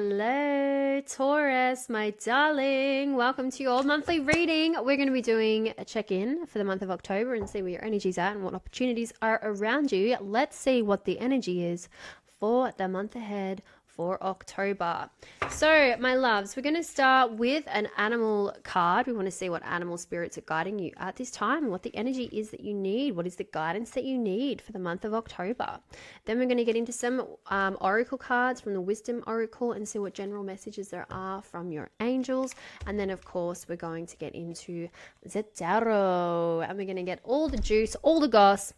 Hello, Taurus, my darling. Welcome to your monthly reading. We're going to be doing a check-in for the month of October and see where your energy's at and what opportunities are around you. Let's see what the energy is for the month ahead for October. So, my loves, we're going to start with an animal card. We want to see what animal spirits are guiding you at this time, what the energy is that you need, what is the guidance that you need for the month of October. Then we're going to get into some oracle cards from the Wisdom Oracle and see what general messages there are from your angels. And then, of course, we're going to get into the tarot and we're going to get all the juice, all the goss,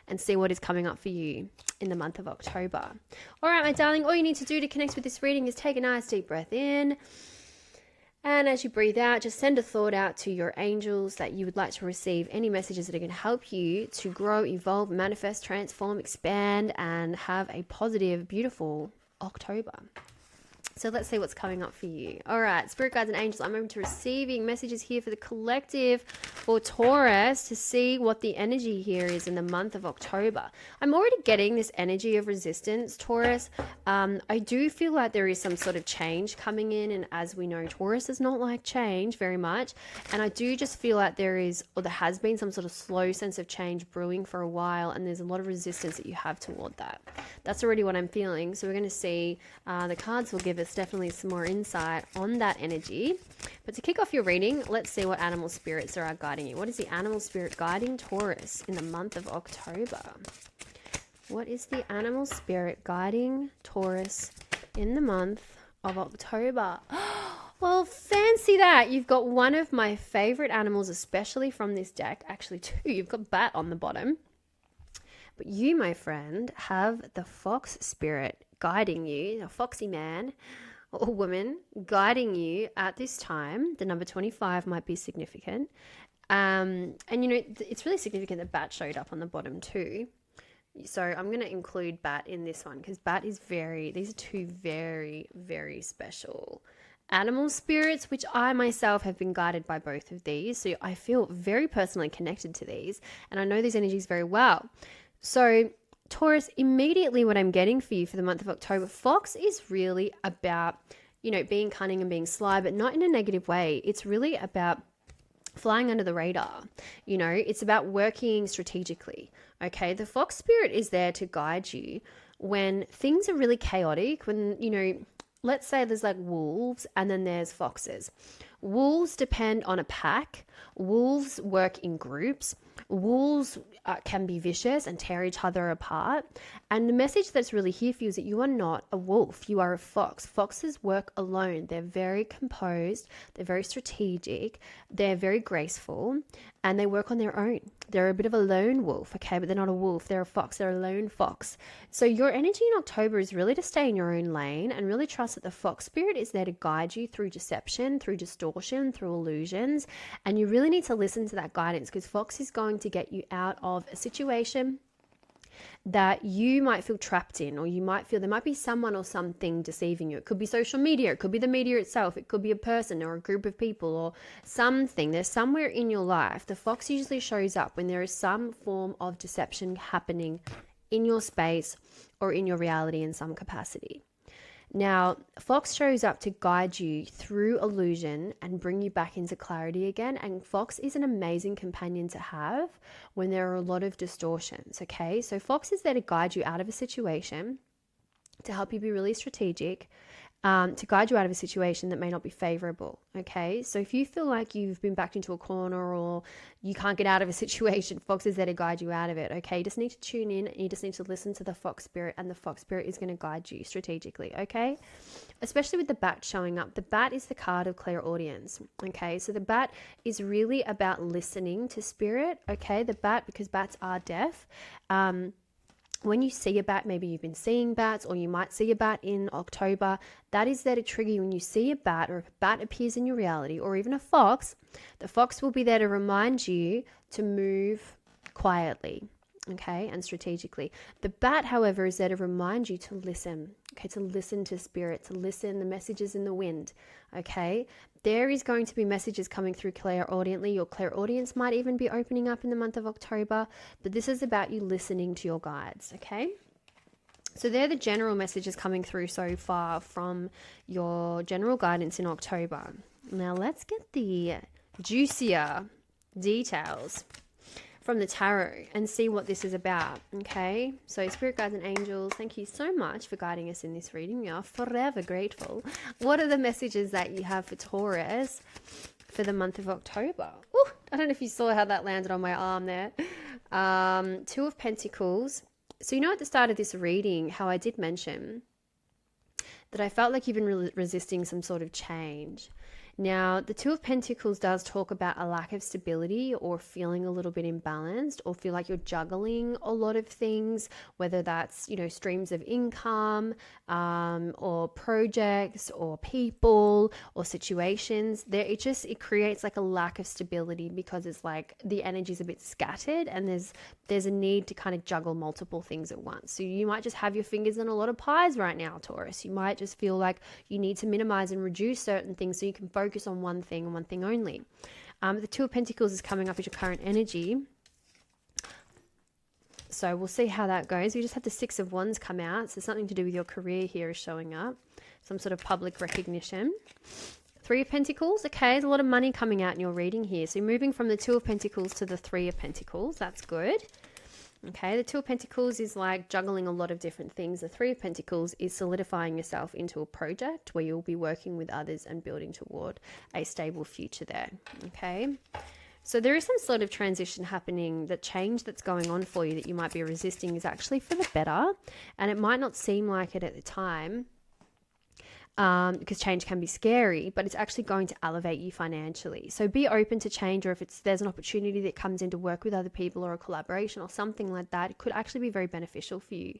and see what is coming up for you in the month of October. All right, my darling, all you need to do to connect with this reading is take a nice deep breath in. And as you breathe out, just send a thought out to your angels that you would like to receive any messages that are going to help you to grow, evolve, manifest, transform, expand, and have a positive, beautiful October. So let's see what's coming up for you. All right, Spirit Guides and Angels, I'm open to receiving messages here for the collective for Taurus to see what the energy here is in the month of October. I'm already getting this energy of resistance, Taurus. I do feel like there is some sort of change coming in, and as we know, Taurus does not like change very much. And I do just feel like there is, or there has been some sort of slow sense of change brewing for a while, and there's a lot of resistance that you have toward that. That's already what I'm feeling. So we're going to see, the cards will give us definitely some more insight on that energy. But to kick off your reading, let's see what animal spirits are guiding you. What is the animal spirit guiding Taurus in the month of October? What is the animal spirit guiding Taurus in the month of October? Well, fancy that. You've got one of my favorite animals, especially from this deck. Actually, two. You've got bat on the bottom. But you, my friend, have the fox spirit guiding you, a foxy man or woman guiding you at this time. The number 25 might be significant. And, you know, it's really significant that bat showed up on the bottom too. So I'm going to include bat in this one because bat is these are two very, very special animal spirits, which I myself have been guided by both of these. So I feel very personally connected to these and I know these energies very well. So Taurus, immediately what I'm getting for you for the month of October, fox is really about, you know, being cunning and being sly, but not in a negative way. It's really about flying under the radar. You know, it's about working strategically. Okay. The fox spirit is there to guide you when things are really chaotic, when, you know, let's say there's like wolves and then there's foxes. Wolves depend on a pack. Wolves work in groups. Wolves can be vicious and tear each other apart. And the message that's really here for you is that you are not a wolf. You are a fox. Foxes work alone. They're very composed. They're very strategic. They're very graceful. And they work on their own. They're a bit of a lone wolf, okay? But they're not a wolf. They're a fox. They're a lone fox. So your energy in October is really to stay in your own lane and really trust that the fox spirit is there to guide you through deception, through distortion, through illusions. And you really need to listen to that guidance because fox is going to get you out of a situation that you might feel trapped in, or you might feel there might be someone or something deceiving you. It could be social media, it could be the media itself, it could be a person or a group of people or something. There's somewhere in your life. The fox usually shows up when there is some form of deception happening in your space or in your reality in some capacity. Now, fox shows up to guide you through illusion and bring you back into clarity again. And fox is an amazing companion to have when there are a lot of distortions, okay? So fox is there to guide you out of a situation, to help you be really strategic, to guide you out of a situation that may not be favorable, okay? So if you feel like you've been backed into a corner or you can't get out of a situation, fox is there to guide you out of it, okay? You just need to tune in and you just need to listen to the fox spirit, and the fox spirit is going to guide you strategically, okay? Especially with the bat showing up. The bat is the card of clairaudience, okay? So the bat is really about listening to spirit, okay? The bat, because bats are deaf, when you see a bat, maybe you've been seeing bats or you might see a bat in October, that is there to trigger you. When you see a bat or if a bat appears in your reality or even a fox, the fox will be there to remind you to move quietly, okay, and strategically. The bat, however, is there to remind you to listen, okay, to listen to spirit, to listen the messages in the wind, okay. There is going to be messages coming through clairaudiently. Your clairaudience might even be opening up in the month of October, but this is about you listening to your guides, okay? So they're the general messages coming through so far from your general guidance in October. Now let's get the juicier details from the tarot and see what this is about. Okay, so spirit guides and angels, thank you so much for guiding us in this reading. We are forever grateful. What are the messages that you have for Taurus for the month of October? Ooh, I don't know if you saw how that landed on my arm there. Two of Pentacles. So you know at the start of this reading how I did mention that I felt like you've been resisting some sort of change. Now, the Two of Pentacles does talk about a lack of stability or feeling a little bit imbalanced or feel like you're juggling a lot of things, whether that's, streams of income or projects or people or situations. It creates like a lack of stability because it's like the energy's a bit scattered and there's a need to kind of juggle multiple things at once. So you might just have your fingers in a lot of pies right now, Taurus. You might just feel like you need to minimize and reduce certain things so you can focus on one thing and one thing only. The Two of Pentacles is coming up as your current energy. So we'll see how that goes. We just had the Six of Wands come out. So something to do with your career here is showing up. Some sort of public recognition. Three of Pentacles. Okay, there's a lot of money coming out in your reading here. So moving from the Two of Pentacles to the Three of Pentacles. That's good. Okay, the Two of Pentacles is like juggling a lot of different things. The Three of Pentacles is solidifying yourself into a project where you'll be working with others and building toward a stable future there. Okay, so there is some sort of transition happening. The change that's going on for you that you might be resisting is actually for the better, and it might not seem like it at the time. Because change can be scary, but it's actually going to elevate you financially. So be open to change, or if there's an opportunity that comes in to work with other people or a collaboration or something like that, it could actually be very beneficial for you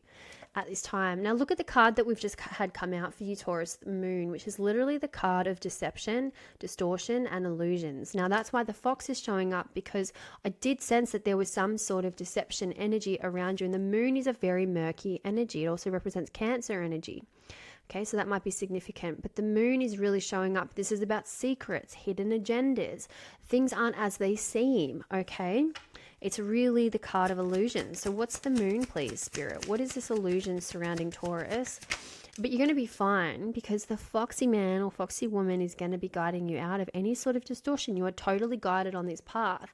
at this time. Now look at the card that we've just had come out for you, Taurus, the Moon, which is literally the card of deception, distortion, and illusions. Now that's why the fox is showing up, because I did sense that there was some sort of deception energy around you, and the Moon is a very murky energy. It also represents Cancer energy. Okay, so that might be significant, but the Moon is really showing up. This is about secrets, hidden agendas. Things aren't as they seem, okay? It's really the card of illusion. So what's the Moon, please, Spirit? What is this illusion surrounding Taurus? But you're going to be fine, because the foxy man or foxy woman is going to be guiding you out of any sort of distortion. You are totally guided on this path.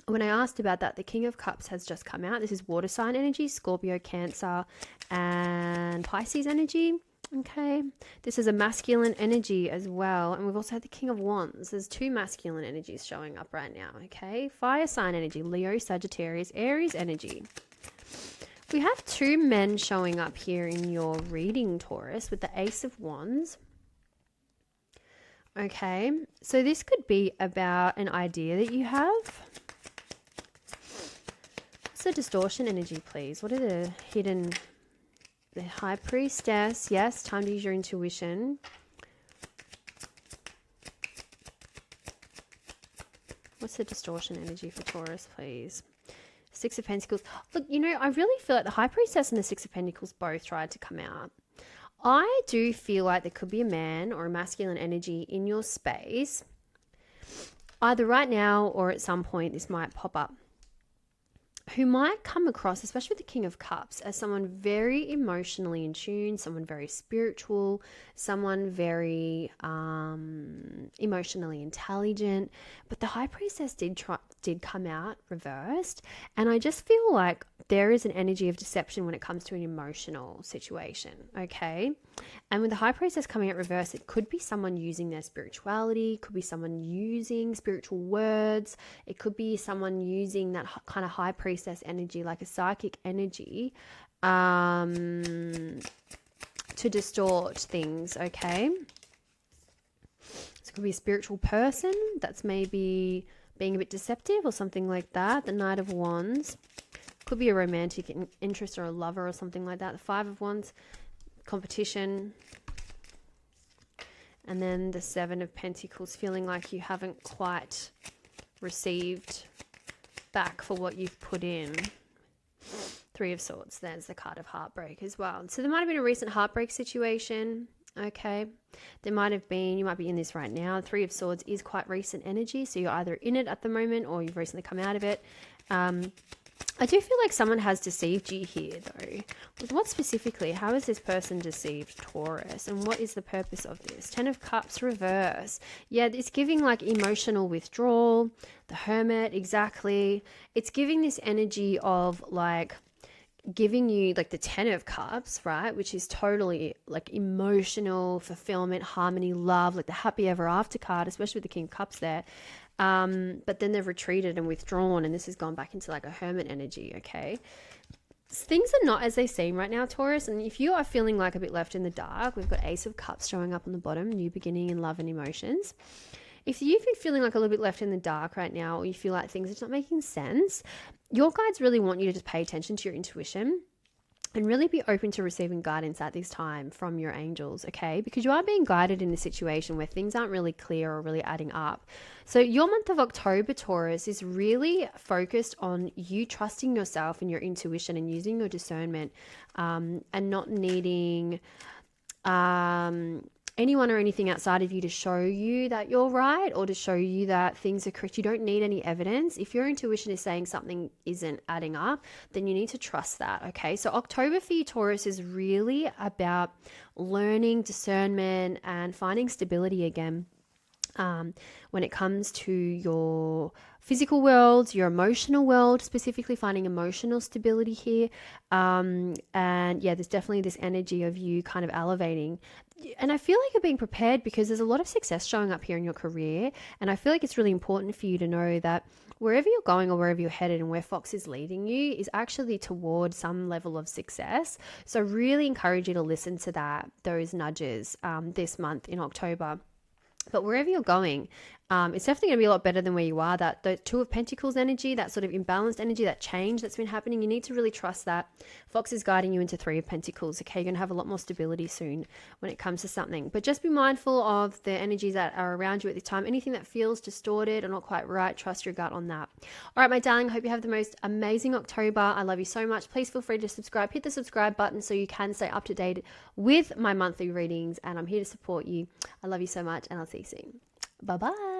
When I asked about that, the King of Cups has just come out. This is water sign energy, Scorpio, Cancer, and Pisces energy. Okay, this is a masculine energy as well. And we've also had the King of Wands. There's two masculine energies showing up right now. Okay, fire sign energy, Leo, Sagittarius, Aries energy. We have two men showing up here in your reading, Taurus, with the Ace of Wands. Okay, so this could be about an idea that you have. So distortion energy, please. What are the hidden... The High Priestess. Yes, time to use your intuition. What's the distortion energy for Taurus, please? Six of Pentacles. Look, I really feel like the High Priestess and the Six of Pentacles both tried to come out. I do feel like there could be a man or a masculine energy in your space. Either right now or at some point this might pop up, who might come across, especially with the King of Cups, as someone very emotionally in tune, someone very spiritual, someone very emotionally intelligent. But the High Priestess did come out reversed, and I just feel like there is an energy of deception when it comes to an emotional situation, okay? And with the High Priestess coming out reversed, it could be someone using their spirituality, could be someone using spiritual words, it could be someone using that kind of High Priestess energy, like a psychic energy, to distort things, okay? So it could be a spiritual person that's maybe being a bit deceptive or something like that. The Knight of Wands. Could be a romantic interest or a lover or something like that. The Five of Wands, competition. And then the Seven of Pentacles, feeling like you haven't quite received back for what you've put in. Three of Swords, there's the card of heartbreak as well. So there might have been a recent heartbreak situation, okay? There might have been, you might be in this right now. Three of Swords is quite recent energy, so you're either in it at the moment or you've recently come out of it. I do feel like someone has deceived you here, though. What specifically? How has this person deceived Taurus? And what is the purpose of this? 10 of Cups reverse. Yeah, it's giving like emotional withdrawal. The Hermit, exactly. It's giving this energy of like giving you like the 10 of Cups, right? Which is totally like emotional, fulfillment, harmony, love, like the happy ever after card, especially with the King of Cups there. But then they've retreated and withdrawn, and this has gone back into like a hermit energy, okay? Things are not as they seem right now, Taurus, and if you are feeling like a bit left in the dark, we've got Ace of Cups showing up on the bottom, new beginning in love and emotions. If you've been feeling like a little bit left in the dark right now, or you feel like things are not making sense, your guides really want you to just pay attention to your intuition and really be open to receiving guidance at this time from your angels, okay? Because you are being guided in a situation where things aren't really clear or really adding up. So your month of October, Taurus, is really focused on you trusting yourself and your intuition and using your discernment, and not needing anyone or anything outside of you to show you that you're right or to show you that things are correct. You don't need any evidence. If your intuition is saying something isn't adding up, then you need to trust that, okay? So October for you, Taurus, is really about learning discernment and finding stability again. When it comes to your physical world, your emotional world, specifically finding emotional stability here. And yeah, there's definitely this energy of you kind of elevating. And I feel like you're being prepared because there's a lot of success showing up here in your career. And I feel like it's really important for you to know that wherever you're going or wherever you're headed and where Fox is leading you is actually toward some level of success. So I really encourage you to listen to those nudges this month in October. But wherever you're going, it's definitely going to be a lot better than where you are. That the Two of Pentacles energy, that sort of imbalanced energy, that change that's been happening, you need to really trust that. Fox is guiding you into Three of Pentacles. Okay, you're going to have a lot more stability soon when it comes to something. But just be mindful of the energies that are around you at this time. Anything that feels distorted or not quite right, trust your gut on that. All right, my darling, hope you have the most amazing October. I love you so much. Please feel free to subscribe. Hit the subscribe button so you can stay up to date with my monthly readings. And I'm here to support you. I love you so much, and I'll see you soon. Bye-bye.